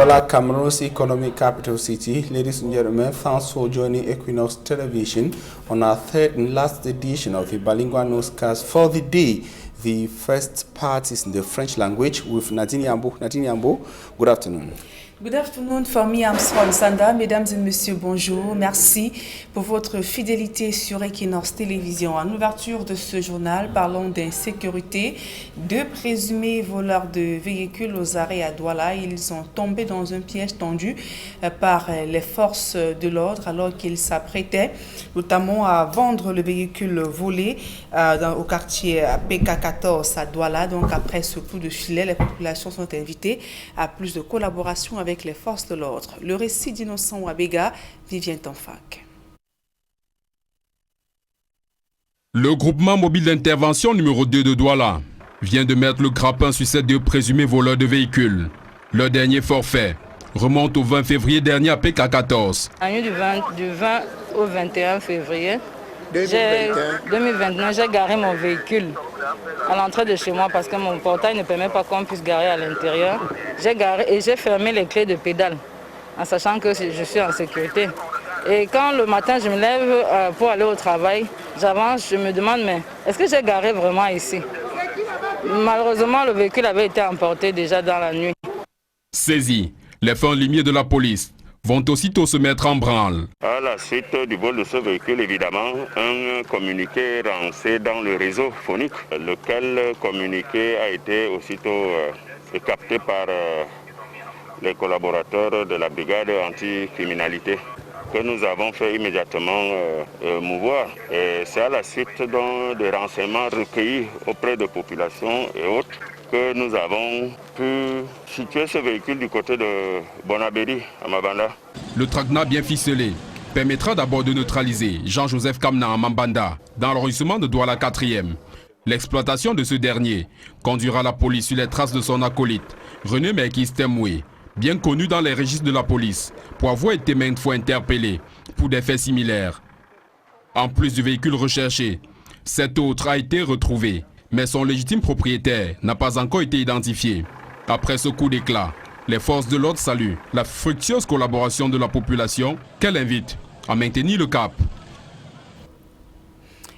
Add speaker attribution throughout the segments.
Speaker 1: Douala, Cameroon's economic capital city. Ladies and gentlemen, thanks for joining Equinox Television on our third and last edition of the bilingual newscast for the day. The first part is in the French language with Nadine Yambo. Nadine Yambo, good afternoon.
Speaker 2: Good afternoon for me, I'm Swan Sanda. Mesdames et messieurs, bonjour. Merci pour votre fidélité sur Equinox Télévision. En ouverture de ce journal, parlons d'insécurité. Deux présumés voleurs de véhicules aux arrêts à Douala. Ils ont tombé dans un piège tendu par les forces de l'ordre alors qu'ils s'apprêtaient notamment à vendre le véhicule volé au quartier PK14 à Douala. Donc après ce coup de filet, les populations sont invitées à plus de collaboration avec les forces de l'ordre. Le récit d'Innocent Wabega, Vivien Tanfac.
Speaker 3: Le groupement mobile d'intervention numéro 2 de Douala vient de mettre le grappin sur ces deux présumés voleurs de véhicules. Leur dernier forfait remonte au 20 février dernier à PK14.
Speaker 4: Du 20 au 21 février 2021, j'ai garé mon véhicule à l'entrée de chez moi parce que mon portail ne permet pas qu'on puisse garer à l'intérieur. J'ai garé et j'ai fermé les clés de pédale en sachant que je suis en sécurité. Et quand le matin je me lève pour aller au travail, j'avance, je me demande mais est-ce que j'ai garé vraiment ici? Malheureusement, le véhicule avait été emporté déjà dans la nuit.
Speaker 3: Saisis, les fins limiers de la police vont aussitôt se mettre en branle.
Speaker 5: À la suite du vol de ce véhicule, évidemment, un communiqué lancé dans le réseau phonique, lequel communiqué a été aussitôt capté par les collaborateurs de la brigade anticriminalité, que nous avons fait immédiatement mouvoir. Et c'est à la suite de renseignements recueillis auprès de populations et autres que nous avons pu situer ce véhicule du côté de Bonabéry, à Mabanda.
Speaker 3: Le traquenard bien ficelé permettra d'abord de neutraliser Jean-Joseph Kamna à Mambanda, dans l'arrondissement de Douala 4e. L'exploitation de ce dernier conduira la police sur les traces de son acolyte, René Merkis Temoué, bien connu dans les registres de la police, pour avoir été maintes fois interpellé pour des faits similaires. En plus du véhicule recherché, cet autre a été retrouvé, mais son légitime propriétaire n'a pas encore été identifié. Après ce coup d'éclat, les forces de l'ordre saluent la fructueuse collaboration de la population qu'elle invite à maintenir le cap.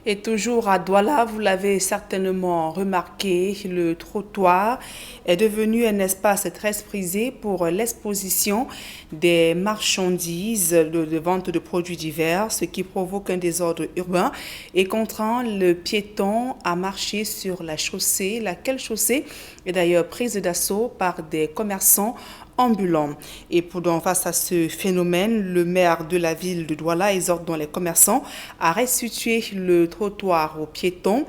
Speaker 2: Et toujours à Douala, vous l'avez certainement remarqué, le trottoir est devenu un espace très prisé pour l'exposition des marchandises de vente de produits divers, ce qui provoque un désordre urbain et contraint le piéton à marcher sur la chaussée, laquelle chaussée est d'ailleurs prise d'assaut par des commerçants ambulants. Et face à ce phénomène, le maire de la ville de Douala exhorte donc les commerçants à restituer le trottoir aux piétons.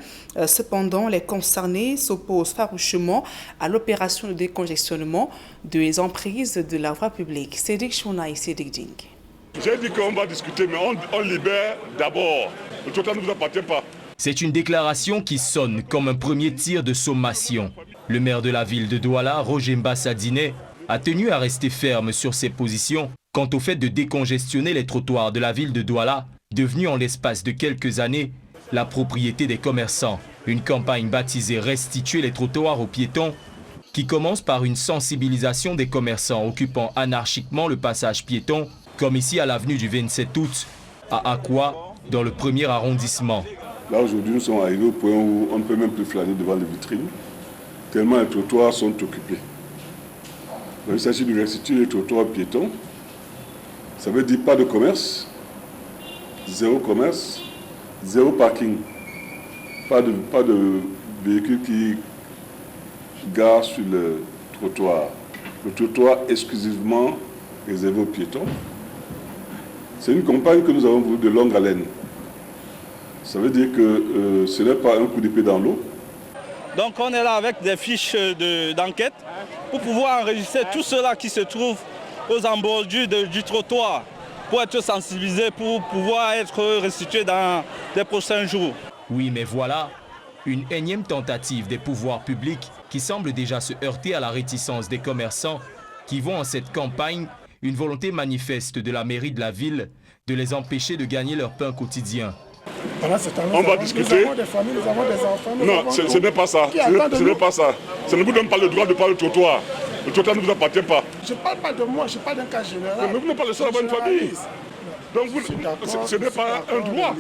Speaker 2: Cependant, les concernés s'opposent farouchement à l'opération de décongestionnement des emprises de la voie publique. Cédric Chouna et Cédric Ding.
Speaker 6: J'ai dit qu'on va discuter, mais on libère d'abord. Le trottoir ne vous appartient pas.
Speaker 7: C'est une déclaration qui sonne comme un premier tir de sommation. Le maire de la ville de Douala, Roger Mbassadine, a tenu à rester ferme sur ses positions quant au fait de décongestionner les trottoirs de la ville de Douala, devenue en l'espace de quelques années la propriété des commerçants. Une campagne baptisée « Restituer les trottoirs aux piétons » qui commence par une sensibilisation des commerçants occupant anarchiquement le passage piéton, comme ici à l'avenue du 27 août, à Akwa, dans le 1er arrondissement.
Speaker 6: Là aujourd'hui nous sommes arrivés au point où on ne peut même plus flâner devant les vitrines, tellement les trottoirs sont occupés. Donc, il s'agit de restituer les trottoirs piétons. Ça veut dire pas de commerce, zéro parking, pas de véhicules qui garent sur le trottoir. Le trottoir exclusivement réservé aux piétons. C'est une campagne que nous avons voulu de longue haleine. Ça veut dire que ce n'est pas un coup d'épée dans l'eau.
Speaker 8: Donc on est là avec des fiches d'enquête pour pouvoir enregistrer tout cela qui se trouve aux embordures du trottoir pour être sensibilisé, pour pouvoir être restitué dans les prochains jours.
Speaker 7: Oui, mais voilà, une énième tentative des pouvoirs publics qui semble déjà se heurter à la réticence des commerçants qui vont en cette campagne, une volonté manifeste de la mairie de la ville de les empêcher de gagner leur pain quotidien.
Speaker 6: On va discuter.
Speaker 9: Nous avons des familles, nous avons des enfants.
Speaker 6: Non, ce n'est pas ça. Ce n'est pas ça. Ça ne vous donne pas le droit de parler au trottoir. Le Total ne vous appartient pas.
Speaker 9: Je ne parle pas de moi, je parle d'un cas général.
Speaker 6: Mais vous n'êtes pas le seul à avoir une famille. Donc ce n'est pas un droit.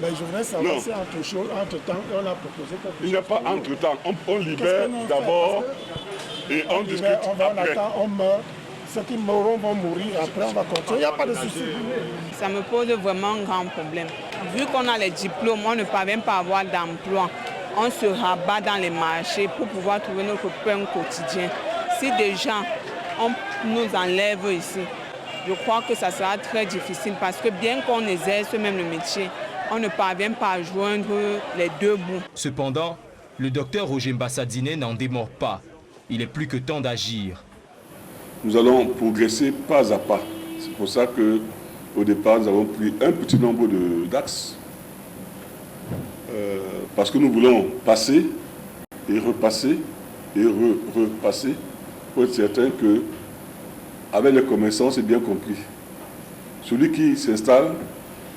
Speaker 9: Mais je voudrais savoir si entre-temps, on a proposé quelque chose.
Speaker 6: Il n'y a pas entre-temps. On libère d'abord et on discute après.
Speaker 9: On meurt. Ceux qui mourront vont mourir. Après, on va continuer. Il n'y a pas de souci.
Speaker 10: Ça me pose vraiment un grand problème. Vu qu'on a les diplômes, on ne parvient pas à avoir d'emploi. On se rabat dans les marchés pour pouvoir trouver notre pain quotidien. Si des gens nous enlèvent ici, je crois que ça sera très difficile parce que bien qu'on exerce même le métier, on ne parvient pas à joindre les deux bouts.
Speaker 7: Cependant, le docteur Roger Mbassadine n'en démord pas. Il est plus que temps d'agir.
Speaker 6: Nous allons progresser pas à pas. C'est pour ça qu'au départ, nous avons pris un petit nombre d'axes. Parce que nous voulons passer et repasser et repasser pour être certain qu'avec les commerçants, c'est bien compris. Celui qui s'installe,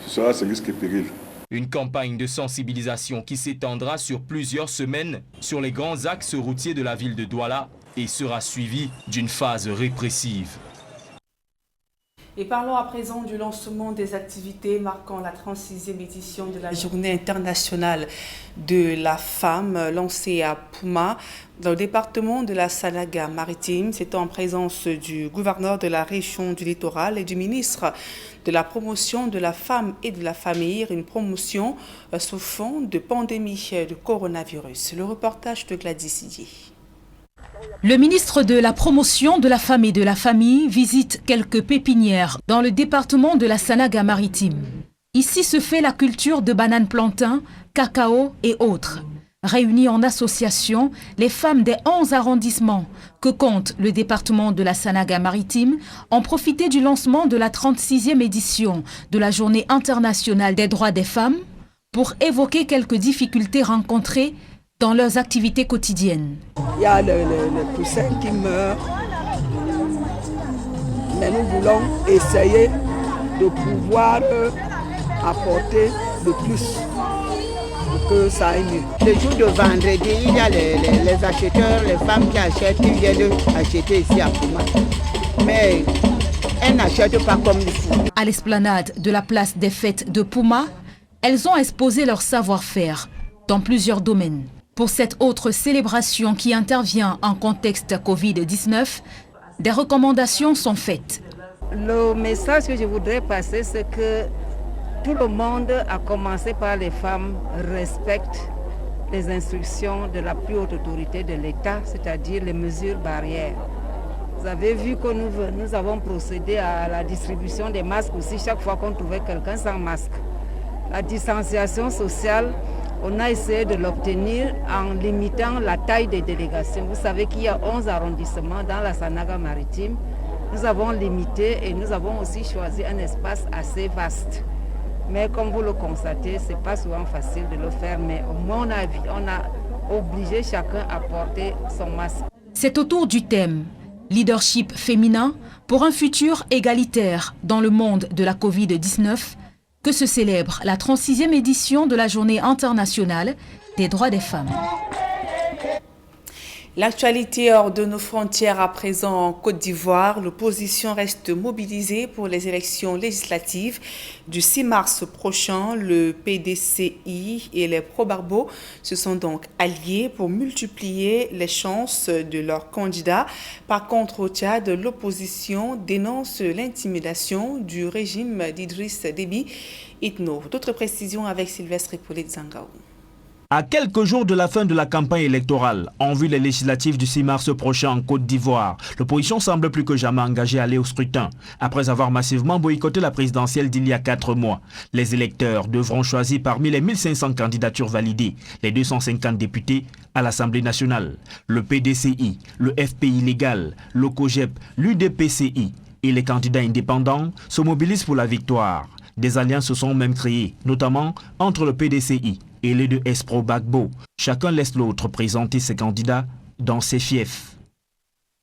Speaker 6: ce sera ses risques et périls.
Speaker 7: Une campagne de sensibilisation qui s'étendra sur plusieurs semaines sur les grands axes routiers de la ville de Douala et sera suivie d'une phase répressive.
Speaker 2: Et parlons à présent du lancement des activités marquant la 36e édition de la Journée internationale de la femme lancée à Pouma, dans le département de la Sanaga-Maritime. C'est en présence du gouverneur de la région du littoral et du ministre de la promotion de la femme et de la famille, une promotion sous fond de pandémie de coronavirus. Le reportage de Gladys Idier.
Speaker 11: Le ministre de la promotion de la femme et de la famille visite quelques pépinières dans le département de la Sanaga-Maritime. Ici se fait la culture de bananes plantains, cacao et autres. Réunies en association, les femmes des 11 arrondissements que compte le département de la Sanaga-Maritime ont profité du lancement de la 36e édition de la Journée internationale des droits des femmes pour évoquer quelques difficultés rencontrées dans leurs activités quotidiennes.
Speaker 12: Il y a les poussins qui meurent, mais nous voulons essayer de pouvoir apporter le plus pour que ça aille mieux.
Speaker 13: Le jour de vendredi, il y a les acheteurs, les femmes qui achètent, qui viennent acheter ici à Pouma. Mais elles n'achètent pas comme il faut.
Speaker 11: À l'esplanade de la place des fêtes de Pouma, elles ont exposé leur savoir-faire dans plusieurs domaines. Pour cette autre célébration qui intervient en contexte Covid-19, des recommandations sont faites.
Speaker 4: Le message que je voudrais passer, c'est que tout le monde, à commencer par les femmes, respecte les instructions de la plus haute autorité de l'État, c'est-à-dire les mesures barrières. Vous avez vu que nous avons procédé à la distribution des masques aussi chaque fois qu'on trouvait quelqu'un sans masque. La distanciation sociale, on a essayé de l'obtenir en limitant la taille des délégations. Vous savez qu'il y a 11 arrondissements dans la Sanaga-Maritime. Nous avons limité et nous avons aussi choisi un espace assez vaste. Mais comme vous le constatez, ce n'est pas souvent facile de le faire, mais au moins on a obligé chacun à porter son masque.
Speaker 11: C'est autour du thème « Leadership féminin pour un futur égalitaire dans le monde de la Covid-19 » que se célèbre la 36e édition de la Journée internationale des droits des femmes.
Speaker 2: L'actualité hors de nos frontières à présent en Côte d'Ivoire. L'opposition reste mobilisée pour les élections législatives du 6 mars prochain. Le PDCI et les Pro-Barbeau se sont donc alliés pour multiplier les chances de leurs candidats. Par contre, au Tchad, l'opposition dénonce l'intimidation du régime d'Idriss Déby Itno. D'autres précisions avec Sylvestre Epoulet-Zangaou.
Speaker 14: À quelques jours de la fin de la campagne électorale, en vue les législatives du 6 mars prochain en Côte d'Ivoire, l'opposition semble plus que jamais engagée à aller au scrutin. Après avoir massivement boycotté la présidentielle d'il y a 4 mois, les électeurs devront choisir parmi les 1500 candidatures validées, les 250 députés à l'Assemblée nationale. Le PDCI, le FPI légal, le COGEP, l'UDPCI et les candidats indépendants se mobilisent pour la victoire. Des alliances se sont même créées, notamment entre le PDCI et les deux Pro-Barbeau. Chacun laisse l'autre présenter ses candidats dans ses fiefs.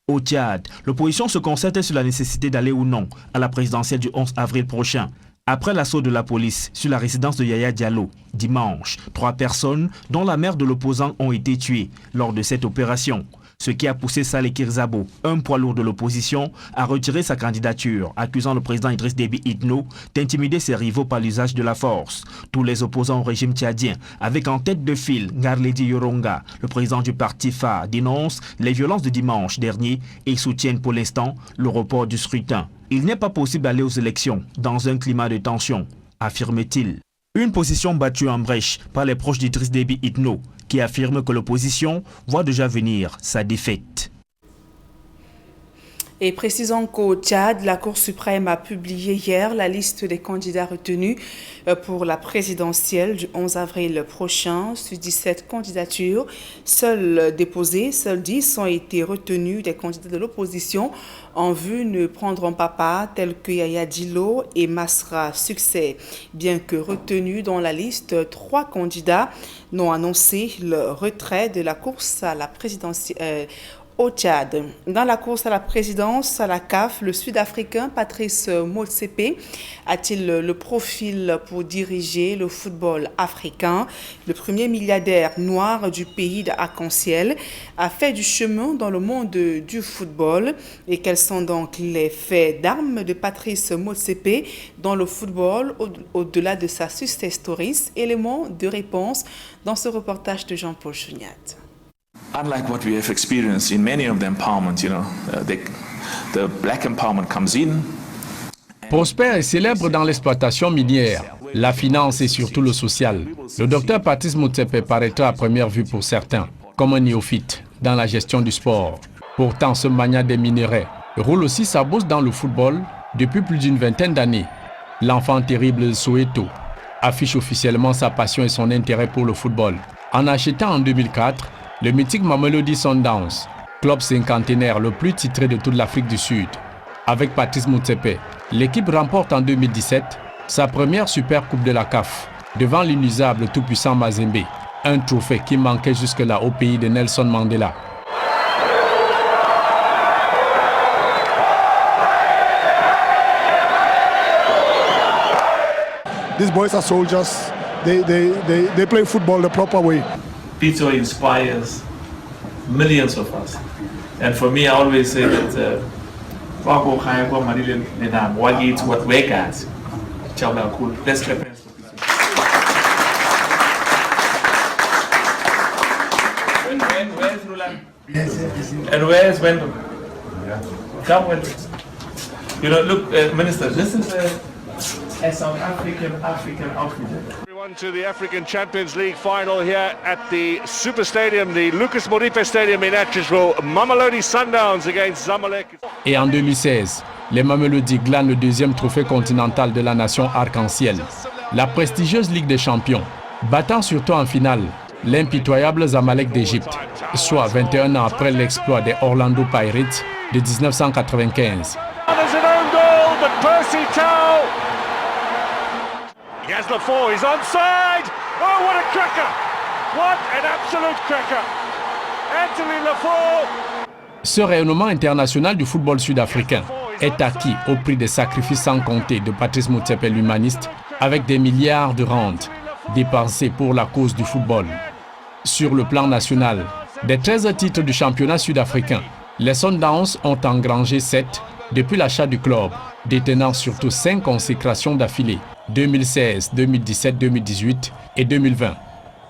Speaker 14: Au Tchad, l'opposition se concerte sur la nécessité d'aller ou non à la présidentielle du 11 avril prochain. Après l'assaut de la police sur la résidence de Yaya Diallo, dimanche, 3 personnes, dont la mère de l'opposant, ont été tuées lors de cette opération. ce qui a poussé Saleh Kirzabo, un poids lourd de l'opposition, à retirer sa candidature, accusant le président Idriss Déby Itno d'intimider ses rivaux par l'usage de la force. Tous les opposants au régime tchadien, avec en tête de file Ngarledi Yoronga, le président du parti FA, dénoncent les violences de dimanche dernier et soutiennent pour l'instant le report du scrutin. Il n'est pas possible d'aller aux élections dans un climat de tension, affirme-t-il. Une position battue en brèche par les proches d'Idriss Déby Itno, qui affirme que l'opposition voit déjà venir sa défaite.
Speaker 2: Et précisons qu'au Tchad, la Cour suprême a publié hier la liste des candidats retenus pour la présidentielle du 11 avril prochain. Sur 17 candidatures, seules 10 ont été retenues des candidats de l'opposition en vue ne prendront pas part, tels que Yaya Dilo et Masra Succès. Bien que retenus dans la liste, 3 candidats n'ont annoncé leur retrait de la course à la présidentielle au Tchad. Dans la course à la présidence à la CAF, le Sud-Africain Patrice Motsepe a-t-il le profil pour diriger le football africain? Le premier milliardaire noir du pays d'arc-en-ciel a fait du chemin dans le monde du football. Et quels sont donc les faits d'armes de Patrice Motsepe dans le football au-delà de sa success stories? Élément de réponse dans ce reportage de Jean-Paul Chougnat.
Speaker 15: Unlike what we have experienced in many of the empowerment, the black empowerment comes in.
Speaker 3: Prospère et célèbre dans l'exploitation minière, la finance et surtout le social. Le docteur Patrice Motsepe paraîtra à première vue pour certains comme un néophyte dans la gestion du sport. Pourtant, ce magnat des minerais roule aussi sa bosse dans le football depuis plus d'une vingtaine d'années. L'enfant terrible de Soweto affiche officiellement sa passion et son intérêt pour le football en achetant en 2004 le mythique Mamelodi Sundowns, club cinquantenaire le plus titré de toute l'Afrique du Sud. Avec Patrice Motsepe, l'équipe remporte en 2017 sa première Super Coupe de la CAF devant l'inusable tout-puissant Mazembe, un trophée qui manquait jusque-là au pays de Nelson Mandela.
Speaker 9: These boys are soldiers. They play football the proper way.
Speaker 16: Pito inspires millions of us. And for me, I always say that let's clap hands for Pito. Where's Roland? And where's Wendell? Come Wendell. Look, Minister, this is a South African outfit.
Speaker 17: To the African Champions League final here at the Super Stadium, the Lucas Moripe Stadium in Atchison. Mamelodi Sundowns against Zamalek.
Speaker 3: Et en 2016, les Mamelodi glanent le deuxième trophée continental de la nation arc-en-ciel, la prestigieuse Ligue des Champions, battant surtout en finale l'impitoyable Zamalek d'Égypte, soit 21 ans après l'exploit des Orlando Pirates de 1995.
Speaker 17: He has the 4, he's onside! Oh, what a cracker! What an absolute cracker! Anthony Lafort!
Speaker 3: Ce rayonnement international du football sud-africain est acquis au prix des sacrifices sans compter de Patrice Motsepe l'humaniste, avec des milliards de rentes dépensés pour la cause du football. Sur le plan national, des 13 titres du championnat sud-africain, les Sundowns ont engrangé 7 depuis l'achat du club, détenant surtout 5 consécrations d'affilée. 2016, 2017, 2018 et 2020.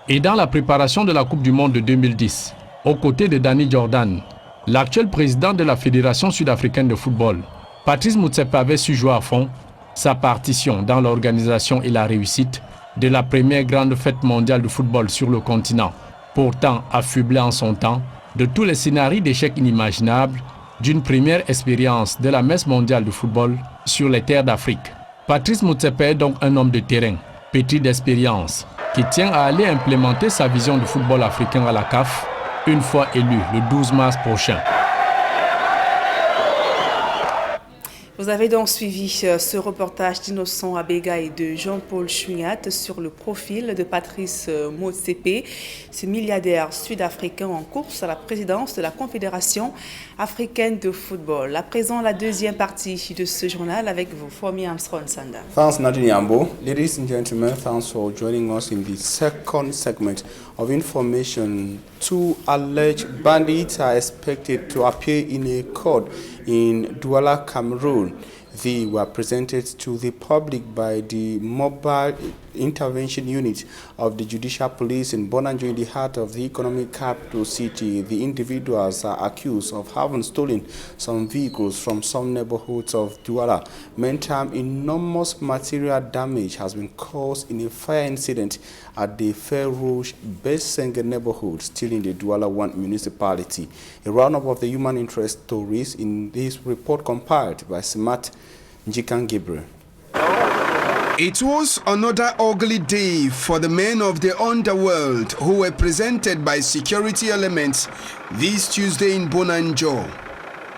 Speaker 3: Et dans la préparation de la Coupe du Monde de 2010, aux côtés de Danny Jordan, l'actuel président de la Fédération sud-africaine de football, Patrice Motsepe avait su jouer à fond sa partition dans l'organisation et la réussite de la première grande fête mondiale de football sur le continent, pourtant affublé en son temps de tous les scénarios d'échecs inimaginables d'une première expérience de la messe mondiale de football sur les terres d'Afrique. Patrice Motsepe est donc un homme de terrain, pétri d'expérience, qui tient à aller implémenter sa vision du football africain à la CAF, une fois élu le 12 mars prochain.
Speaker 2: Vous avez donc suivi ce reportage d'Innocent Abega et de Jean-Paul Chouinat sur le profil de Patrice Motsepe, ce milliardaire sud-africain en course à la présidence de la Confédération africaine de football. À présent, la deuxième partie de ce journal avec vous, Fomi Armstrong Sanda.
Speaker 1: Thanks, Nadine Yambo. Ladies and gentlemen, thanks for joining us in the second segment of information. 2 alleged bandits are expected to appear in a court in Douala, Cameroon. They were presented to the public by the Mobile Intervention Unit of the Judicial Police in Bonanjo, in the heart of the economic capital city. The individuals are accused of having stolen some vehicles from some neighborhoods of Douala. Meantime, enormous material damage has been caused in a fire incident at the Fair Rouge Besenge neighborhood, still in the Douala 1 municipality. A roundup of the human interest stories in this report compiled by Simat Njikan Gabriel.
Speaker 18: It was another ugly day for the men of the underworld who were presented by security elements this Tuesday in Bonanjo.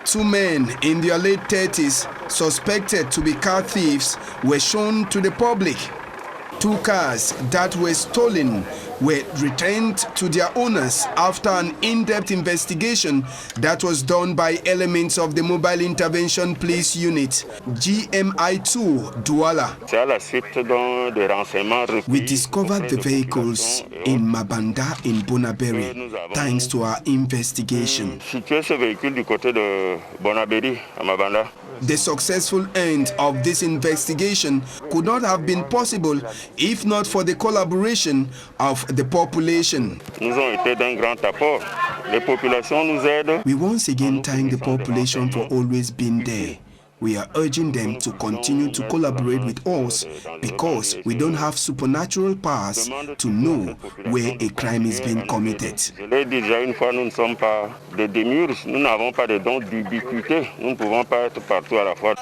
Speaker 18: 2 men in their late 30s, suspected to be car thieves, were shown to the public. 2 cars that were stolen were returned to their owners after an in-depth investigation that was done by elements of the Mobile Intervention Police Unit, GMI2 Douala. We discovered the vehicles in Mabanda in Bonaberi thanks to our investigation. The successful end of this investigation could not have been possible if not for the collaboration of the population. We once again thank the population for always being there. We are urging them to continue to collaborate with us because we don't have supernatural powers to know where a crime is being committed.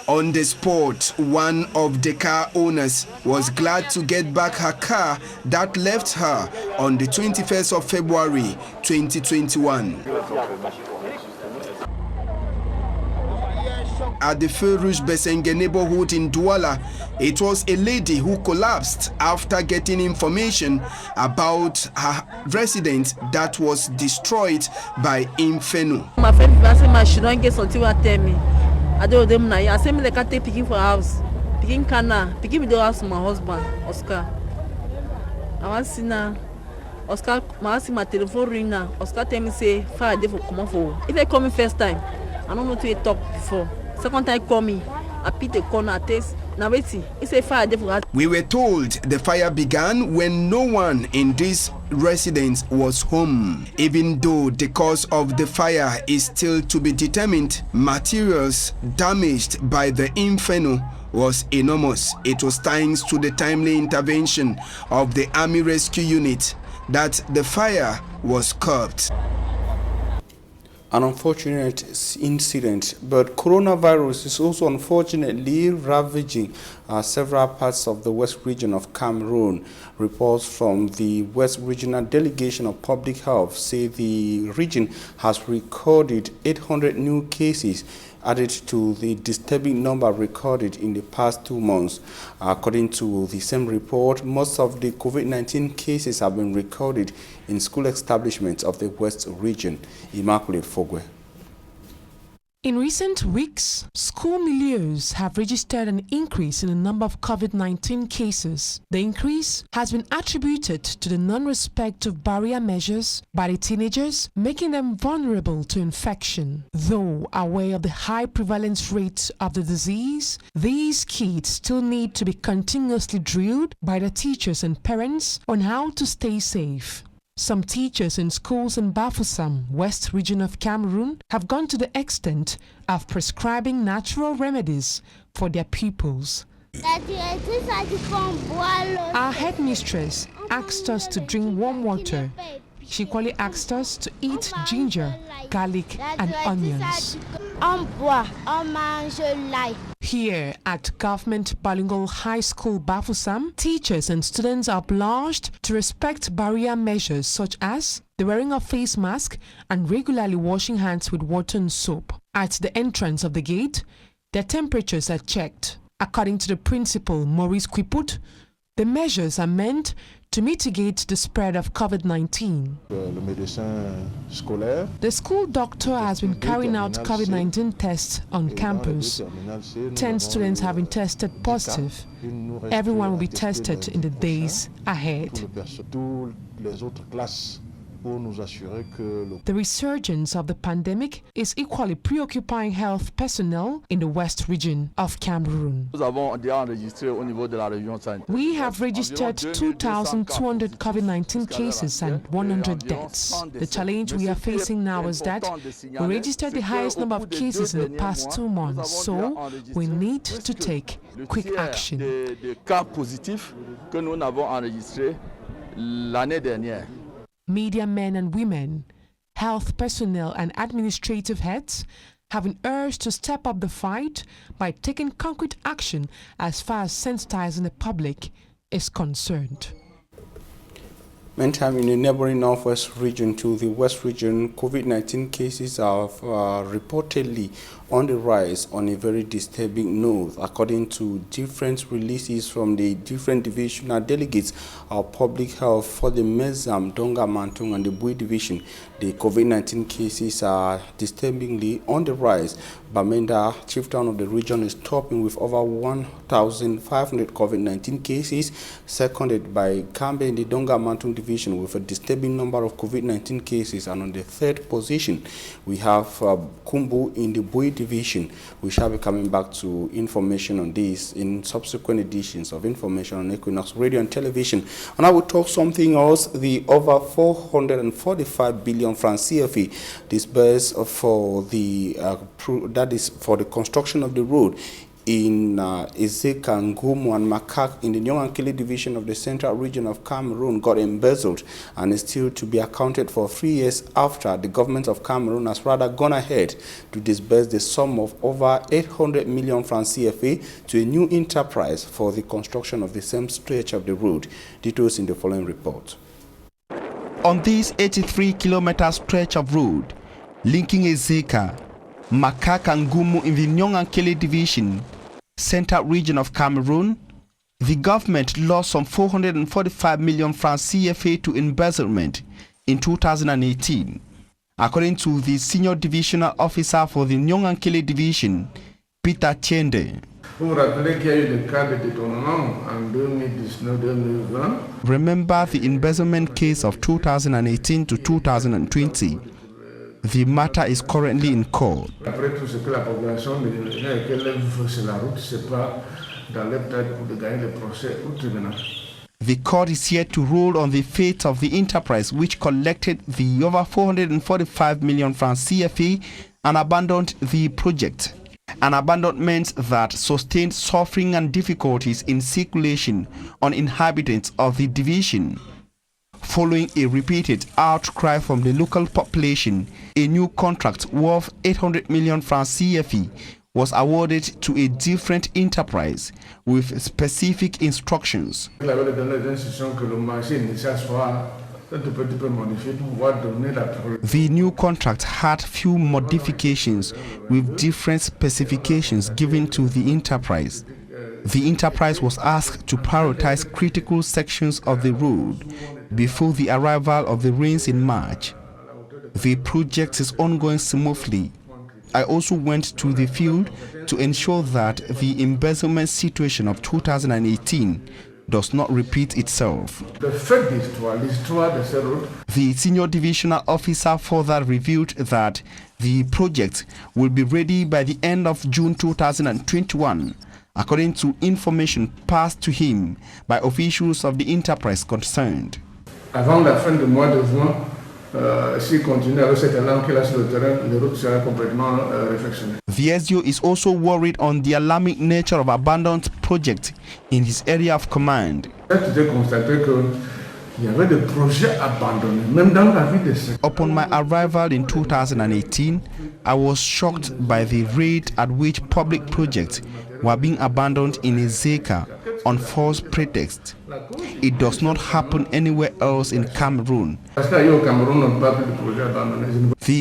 Speaker 18: On the spot, one of the car owners was glad to get back her car that left her on the 21st of February 2021. At the Fair Rouge Besenge neighborhood in Douala, it was a lady who collapsed after getting information about her residence that was destroyed by Inferno.
Speaker 19: My friend asked me she don't get something to tell me. I don't them now. I said me they can't take picking for house. Picking cana. Picking with the house my husband, Oscar. I want to see now. Oscar, I see my telephone ring now. Oscar tell me say fire day for come for. If I come in first time, I don't know to talk before. Second time call me, I pick the corner taste. Now wait, it's a fire.
Speaker 18: We were told the fire began when no one in this residence was home. Even though the cause of the fire is still to be determined, materials damaged by the Inferno was enormous. It was thanks to the timely intervention of the Army Rescue Unit that the fire was curbed.
Speaker 1: An unfortunate incident, but coronavirus is also unfortunately ravaging several parts of the West region of Cameroon. Reports from the West Regional Delegation of Public Health say the region has recorded 800 new cases, added to the disturbing number recorded in the past 2 months. According to the same report, most of the COVID-19 cases have been recorded in school establishments of the West region. Immaculate Fogwe.
Speaker 20: In recent weeks, school milieus have registered an increase in the number of COVID-19 cases. The increase has been attributed to the non-respect of barrier measures by the teenagers, making them vulnerable to infection. Though aware of the high prevalence rate of the disease, these kids still need to be continuously drilled by the teachers and parents on how to stay safe. Some teachers in schools in Bafoussam, West region of Cameroon, have gone to the extent of prescribing natural remedies for their pupils. Our headmistress asked us to drink warm water. She equally asked us to eat ginger, garlic, and onions. Here at Government Bilingual High School Bafoussam, teachers and students are obliged to respect barrier measures such as the wearing of face masks and regularly washing hands with water and soap. At the entrance of the gate, Their temperatures are checked. According to the principal, Maurice Quiput, the measures are meant to mitigate the spread of COVID-19. The school doctor has been carrying out COVID-19 tests on campus. 10 students have been tested positive. Everyone will be tested in the days ahead. The resurgence of the pandemic is equally preoccupying health personnel in the West region of Cameroon. We have registered 2,200 COVID-19 cases and 100 deaths. The challenge we are facing now is that we registered the highest number of cases in the past 2 months, so we need to take quick action. Media men and women, health personnel and administrative heads have been urged to step up the fight by taking concrete action as far as sensitizing the public is concerned.
Speaker 1: Meantime, in the neighboring northwest region to the west region, COVID-19 cases are reportedly on the rise on a very disturbing note. According to different releases from the different divisional delegates of public health for the Mezam, Donga, Mantung and the Bui division, the COVID-19 cases are disturbingly on the rise. Bamenda, chief town of the region, is topping with over 1,500 COVID-19 cases, seconded by Kambe in the Donga Mantung division with a disturbing number of COVID-19 cases, and on the third position we have Kumbu in the Bui division. We shall be coming back to information on this in subsequent editions of Information on Equinox Radio and Television. And I will talk something else. The over 445 billion francs CFA disbursed for the that is for the construction of the road in Ezeka, Ngumu and Makak in the Nyongankele division of the central region of Cameroon got embezzled and is still to be accounted for 3 years after the government of Cameroon has rather gone ahead to disburse the sum of over 800 million francs CFA to a new enterprise for the construction of the same stretch of the road. Details in the following report. On this 83-kilometer stretch of road linking Ezeka, Makak and Ngumu in the Nyongankele division, central region of Cameroon, the government lost some 445 million francs CFA to embezzlement in 2018. According to the senior divisional officer for the Nyongankele division, Peter Tiende. Remember the embezzlement case of 2018 to 2020. The matter is currently in court. The court is yet to rule on the fate of the enterprise which collected the over 445 million francs CFA and abandoned the project. An abandonment that sustained suffering and difficulties in circulation on inhabitants of the division. Following a repeated outcry from the local population, a new contract worth 800 million francs CFA was awarded to a different enterprise with specific instructions. The new contract had few modifications with different specifications given to the enterprise. The enterprise was asked to prioritize critical sections of the road before the arrival of the rains in March. The project is ongoing smoothly. I also went to the field to ensure that the embezzlement situation of 2018 does not repeat itself. The senior divisional officer further revealed that the project will be ready by the end of June 2021, according to information passed to him by officials of the enterprise concerned.
Speaker 21: Avant la fin du mois de juin, s'il continue avec cet élan qu'il a sur le terrain, les routes seront complètement réfectionnées.
Speaker 1: The SDO is also worried on the alarming nature of abandoned projects in his area of command. Upon my arrival in 2018, I was shocked by the rate at which public projects were being abandoned in Ezeka on false pretext. It does not happen anywhere else in Cameroon. The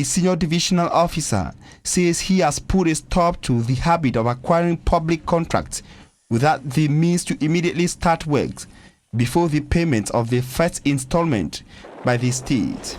Speaker 1: senior divisional officer says he has put a stop to the habit of acquiring public contracts without the means to immediately start works before the payment of the first installment by the state.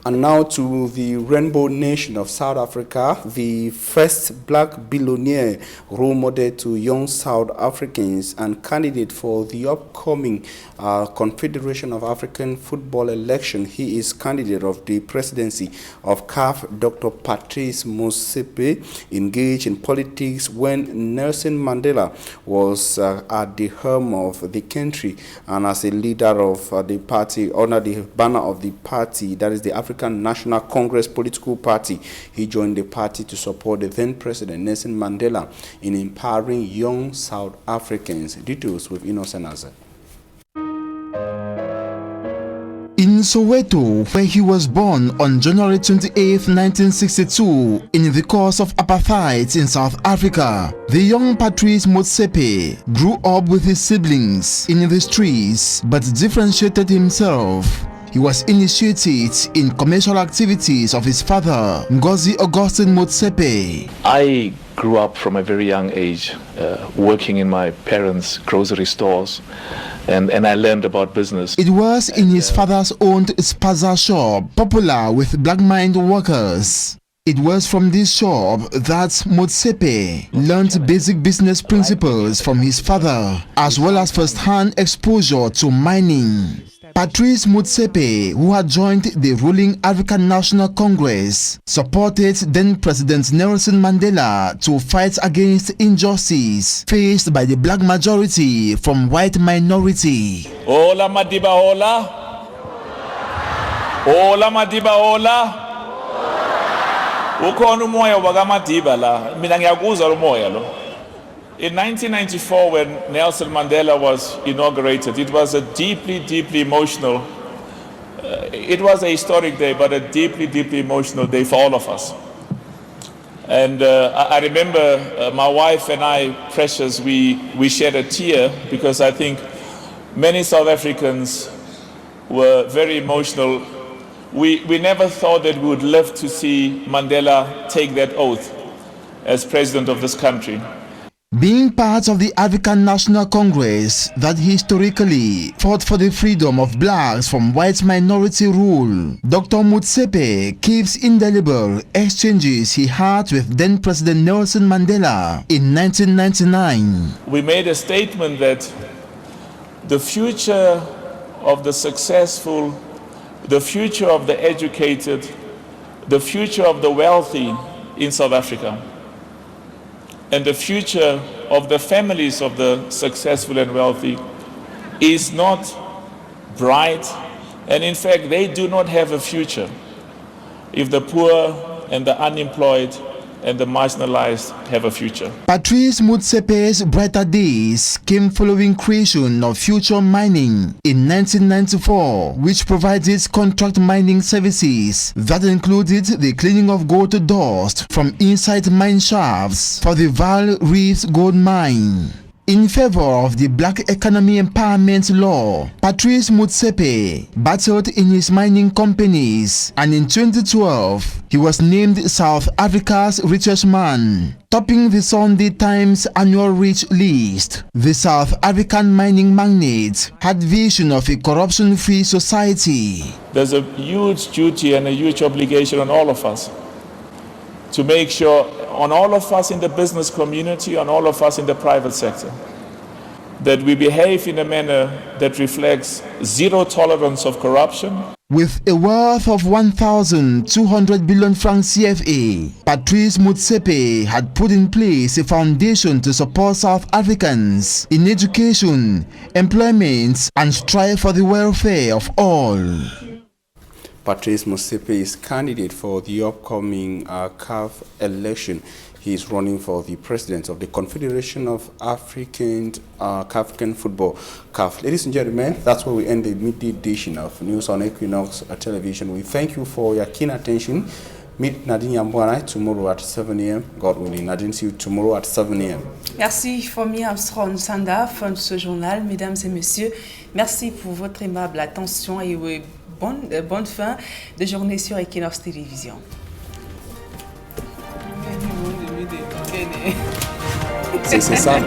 Speaker 1: And now to the Rainbow Nation of South Africa, the first black billionaire, role model to young South Africans and candidate for the upcoming Confederation of African Football election. He is candidate of the presidency of CAF. Dr. Patrice Motsepe engaged in politics when Nelson Mandela was at the helm of the country and as a leader of the party, under the banner of the party, that is the African National Congress political party. He joined the party to support the then President Nelson Mandela in empowering young South Africans. Details with Innocent Azad.
Speaker 5: In Soweto, where he was born on January 28, 1962, in the course of apartheid in South Africa, the young Patrice Motsepe grew up with his siblings in the streets but differentiated himself. He was initiated in commercial activities of his father, Ngozi Augustine Motsepe.
Speaker 15: I grew up from a very young age working in my parents' grocery stores, and I learned about business.
Speaker 5: It was in his father's owned spaza shop, popular with black mine workers. It was from this shop that Motsepe learned basic business principles from his father, as well as first-hand exposure to mining. Patrice Motsepe, who had joined the ruling African National Congress, supported then-President Nelson Mandela to fight against injustice faced by the black majority from white minority.
Speaker 16: Hola Madiba, hola. Hola Madiba, hola. Ukhona umoya wakamadiba la. Mina ngiyakuzwa lo moya lo. In 1994, when Nelson Mandela was inaugurated, it was a deeply emotional, it was a historic day, but a deeply emotional day for all of us. And I remember my wife and I, Precious, we shed a tear because I think many South Africans were very emotional. We never thought that we would live to see Mandela take that oath as president of this country.
Speaker 5: Being part of the African National Congress that historically fought for the freedom of blacks from white minority rule, Dr. Motsepe keeps indelible exchanges he had with then-President Nelson Mandela in 1999.
Speaker 16: We made a statement that the future of the successful, the future of the educated, the future of the wealthy in South Africa, and the future of the families of the successful and wealthy is not bright, and in fact they do not have a future if the poor and the unemployed and the marginalized have a future.
Speaker 5: Patrice Motsepe's brighter days came following creation of Future Mining in 1994, which provided contract mining services that included the cleaning of gold dust from inside mine shafts for the Vaal Reefs gold mine. In favor of the Black Economy Empowerment Law, Patrice Motsepe battled in his mining companies, and in 2012, he was named South Africa's richest man, topping the Sunday Times annual rich list. The South African mining magnate had vision of a corruption-free society.
Speaker 16: There's a huge duty and a huge obligation on all of us to make sure, on all of us in the business community, on all of us in the private sector, that we behave in a manner that reflects zero tolerance of corruption.
Speaker 5: With a worth of 1,200 billion francs CFA, Patrice Motsepe had put in place a foundation to support South Africans in education, employment, and strive for the welfare of all.
Speaker 1: Patrice Motsepe is candidate for the upcoming CAF election. He is running for the president of the Confederation of African Football, CAF. Ladies and gentlemen, that's where we end the midday edition of News on Equinox Television. We thank you for your keen attention. Meet Nadine Yambwana tomorrow at 7 a.m. God willing. Nadine, see you tomorrow at 7 a.m.
Speaker 2: Merci, Fomi Armstrong Sanda, fin de ce journal. Mesdames et messieurs, merci pour votre aimable attention et bonne fin de journée sur Equinox Télévision.
Speaker 1: C'est ça.